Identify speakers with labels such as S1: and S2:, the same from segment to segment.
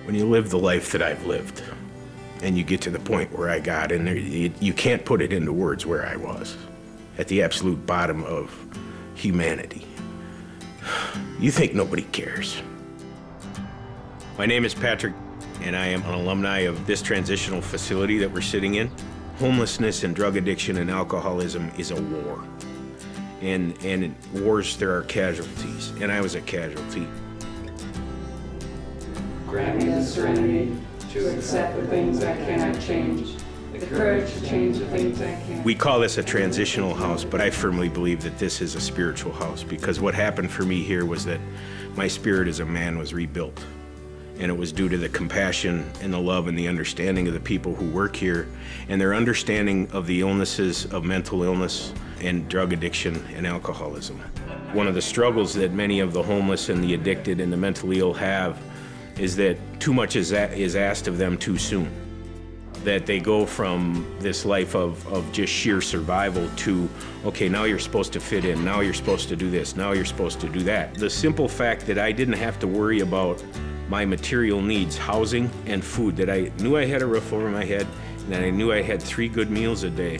S1: When you live the life that I've lived, and you get to the point where I got, and you can't put it into words where I was, at the absolute bottom of humanity, you think nobody cares. My name is Patrick, and I am an alumni of this transitional facility that we're sitting in. Homelessness and drug addiction and alcoholism is a war. And in wars, there are casualties, and I was a casualty.
S2: Grant me the serenity to accept the things I cannot change, the courage to change the things I can.
S1: We call this a transitional house, but I firmly believe that this is a spiritual house, because what happened for me here was that my spirit as a man was rebuilt. And it was due to the compassion and the love and the understanding of the people who work here, and their understanding of the illnesses of mental illness and drug addiction and alcoholism. One of the struggles that many of the homeless and the addicted and the mentally ill have is that too much is asked of them too soon. That they go from this life of just sheer survival to, okay, now you're supposed to fit in, now you're supposed to do this, now you're supposed to do that. The simple fact that I didn't have to worry about my material needs, housing and food, that I knew I had a roof over my head, and that I knew I had 3 good meals a day,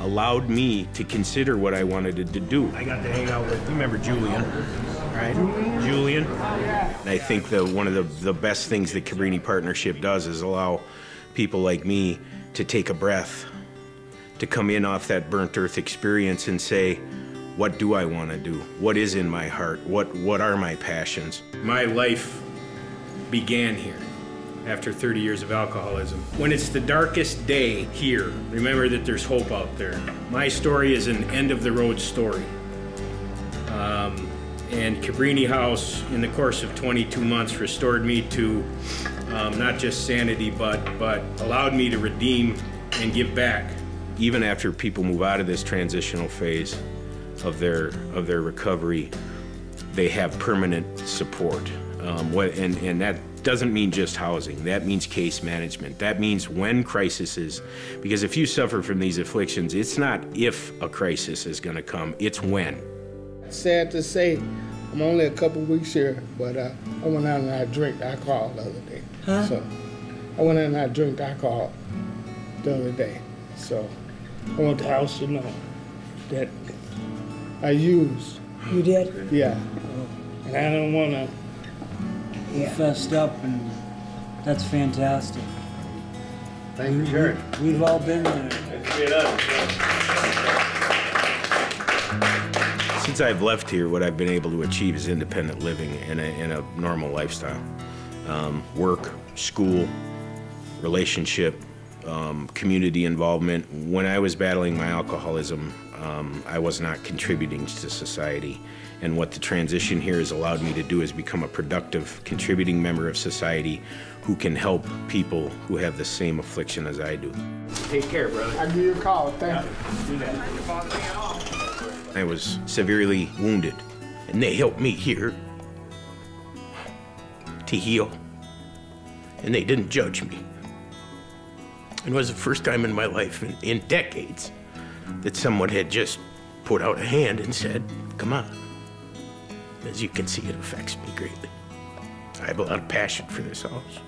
S1: allowed me to consider what I wanted to do. I got to hang out with, you remember Julian, right? Julian. And I think that one of the best things that Cabrini Partnership does is allow people like me to take a breath, to come in off that burnt earth experience and say, what do I want to do? What is in my heart? What are my passions? My life began here after 30 years of alcoholism. When it's the darkest day here, remember that there's hope out there. My story is an end-of-the-road story. And Cabrini House, in the course of 22 months, restored me to not just sanity, but allowed me to redeem and give back. Even after people move out of this transitional phase of their recovery, they have permanent support. And that doesn't mean just housing. That means case management. That means when crisis is, because if you suffer from these afflictions, it's not if a crisis is going to come, it's when.
S3: Sad to say, I'm only a couple weeks here, but I went out and I drank alcohol the other day.
S4: Huh?
S3: So I went out and I drank alcohol the other day. So I want the house to know that I used.
S4: You did?
S3: Yeah. And I don't want to.
S4: You fessed up, and that's fantastic.
S3: Thank you, Jerry.
S4: We've all been there.
S1: Since I've left here, what I've been able to achieve is independent living in a normal lifestyle. Work, school, relationship, community involvement. When I was battling my alcoholism, I was not contributing to society. And what the transition here has allowed me to do is become a productive, contributing member of society who can help people who have the same affliction as I do. Take care, brother.
S3: I'll give you a call. Thank you.
S1: Do that. I was severely wounded, and they helped me here to heal, and they didn't judge me. It was the first time in my life in decades that someone had just put out a hand and said, come on. As you can see, it affects me greatly. I have a lot of passion for this house.